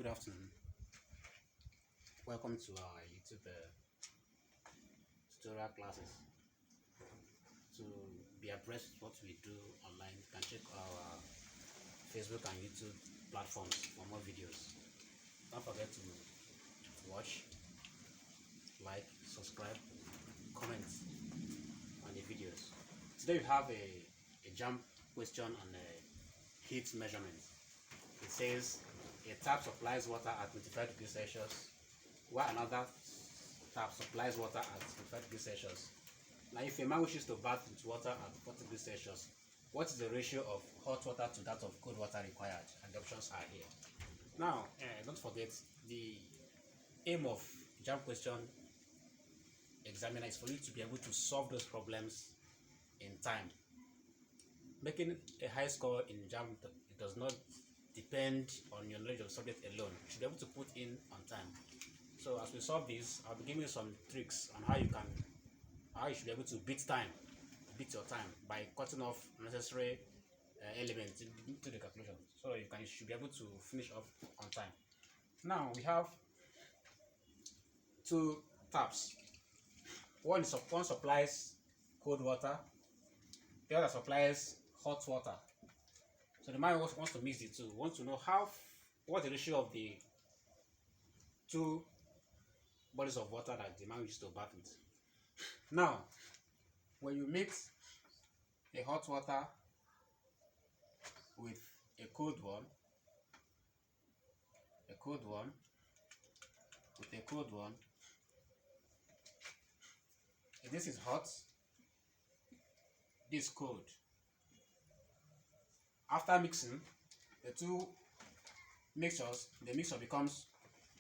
afternoon. Welcome to our YouTube tutorial classes. To be abreast of what we do online, you can check our Facebook and YouTube platforms for more videos. Don't forget to watch, like, subscribe, comment on the videos. Today we have a jump question on heat measurement. It says a tap supplies water at 25 degrees Celsius, while another tap supplies water at 25 degrees Celsius. Now, if a man wishes to bath with water at 40 degrees Celsius, what is the ratio of hot water to that of cold water required? And the options are here. Now, don't forget, the aim of JAMB question examiner is for you to be able to solve those problems in time. Making a high score in JAMB, it does not depend on your knowledge of the subject alone. You should be able to put in on time. So as we solve this, I'll be giving you some tricks on how you should be able to beat your time by cutting off unnecessary elements into the calculation, so you should be able to finish off on time. Now we have two taps. One supplies cold water, the other supplies hot water. So the man wants to mix the two. Wants to know what the ratio of the two bodies of water that the man used to bath with. Now, when you mix a hot water with a cold one, if this is hot, this is cold. After mixing the two mixtures, the mixture becomes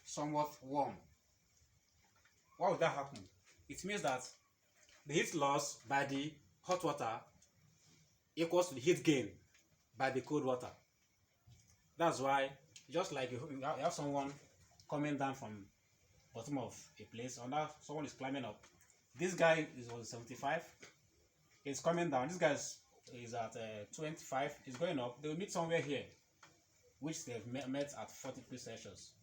somewhat warm. Why would that happen? It means that the heat loss by the hot water equals to the heat gain by the cold water. That's why, just like you have someone coming down from bottom of a place, or now someone is climbing up. This guy is on 75. He's coming down. This guy is at 25. He's going up. They will meet somewhere here, which they've met at 40 degrees Celsius.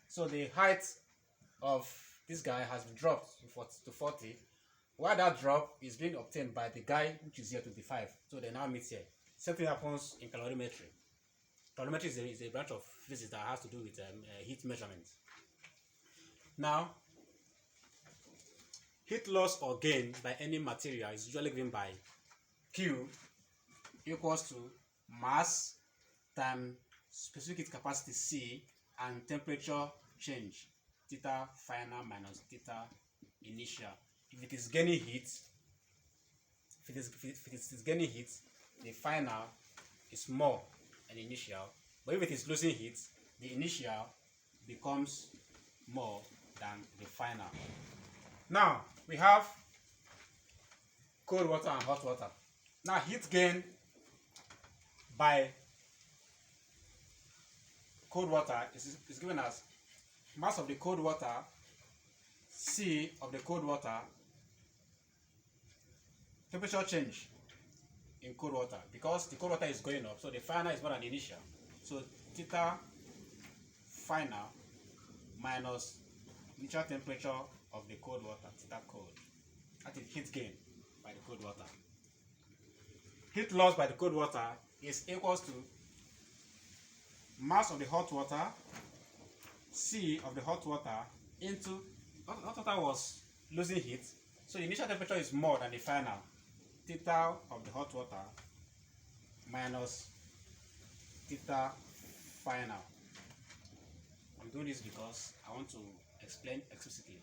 So the height of this guy has been dropped to 40, while that drop is being obtained by the guy which is here 25. So they now meet here. Same thing happens in calorimetry. Calorimetry is a branch of physics that has to do with heat measurement. Now, heat loss or gain by any material is usually given by Q equals to mass times specific heat capacity C and temperature change, theta final minus theta initial. If it is gaining heat, the final is more than initial. But if it is losing heat, the initial becomes more than the final. Now we have cold water and hot water. Now heat gain by cold water is given as mass of the cold water, C of the cold water, temperature change in cold water, because the cold water is going up, so the final is more than the initial. So theta final minus initial temperature of the cold water, theta cold. That is heat gain by the cold water. Heat loss by the cold water is equals to mass of the hot water, C of the hot water, into hot water was losing heat, so the initial temperature is more than the final, theta of the hot water minus theta final. I'm doing this because I want to explain explicitly,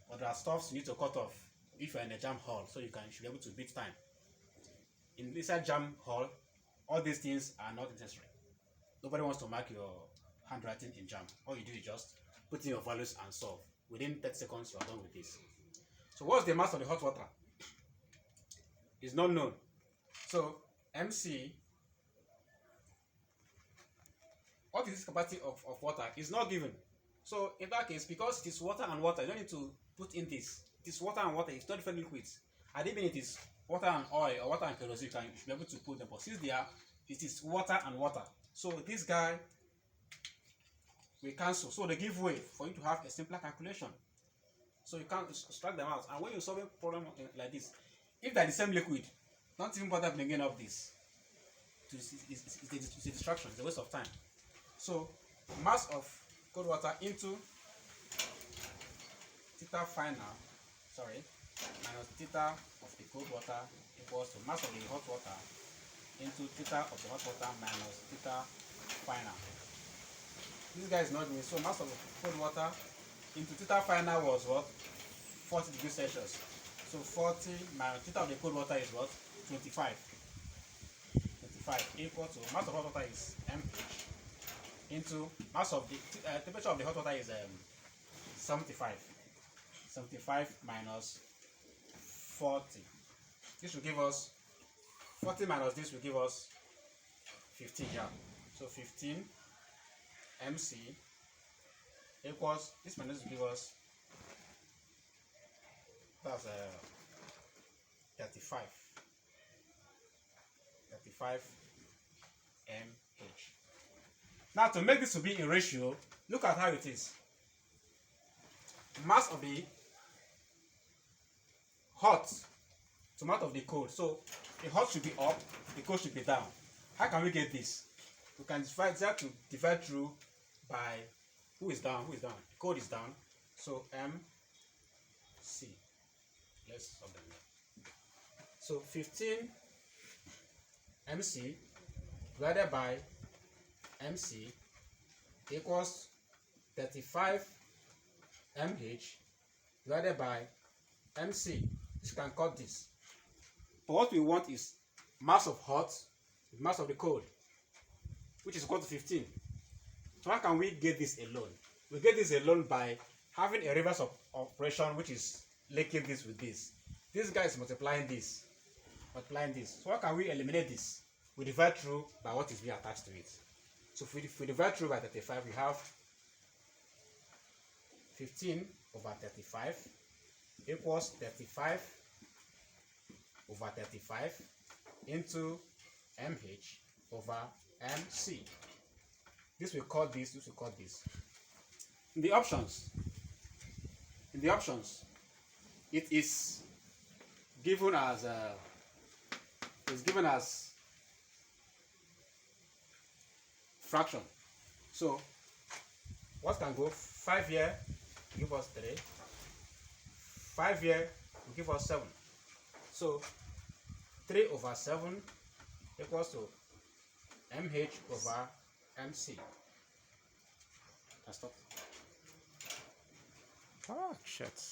but there are stuffs you need to cut off if you're in a JAMB hall, so you should be able to beat time. In inside JAMB hall, all these things are not necessary. Nobody wants to mark your handwriting in JAMB. All you do is just put in your values and solve. Within 30 seconds, you are done with this. So what's the mass of the hot water? It's not known. So MC, what is this capacity of water is not given. So in that case, because it is water and water, you don't need to put in this. It is water and water, it's not different liquids. And even it is water and oil or water and kerosene, you should be able to put them. But since it is water and water, so this guy will cancel. So they give way for you to have a simpler calculation. So you can't strike them out. And when you solve a problem like this, if they're the same liquid, don't even bother bringing up this. It's a distraction. It's a waste of time. So mass of cold water into theta final, minus theta of the cold water equals to mass of the hot water into theta of the hot water minus theta final. This guy is not me. So mass of the cold water into theta final was what? 40 degrees Celsius. So 40 minus theta of the cold water is what? 25. 25 equal to mass of hot water is mH into mass of the temperature of the hot water is 75. 75 minus 40. This will give us 40 minus this will give us 15. Yeah. So 15 mc equals this minus this will give us that's 35 mH. Now to make this to be in ratio, look at how it is. Mass of the hot to mass of the cold. So the hot should be up, the cold should be down. How can we get this? We can divide through by who is down, the cold is down. So mc. Let's solve them. So 15 mc divided by mc equals 35 mH divided by mc. You can cut this. But what we want is mass of hot, mass of the cold, which is equal to 15. So how can we get this alone? We get this alone by having a reverse operation, which is linking this with this. This guy is multiplying this. So how can we eliminate this? We divide through by what is being attached to it. So if we divide through by 35, we have 15 over 35 equals 35 over 35 into mH over mc. This will cut this, this will cut this. In the options, it is given as fraction. So what can go? 5 here give us 3. 5 here will give us 7. So 3 over 7 equals to mH over mc. That's all. Ah, shit.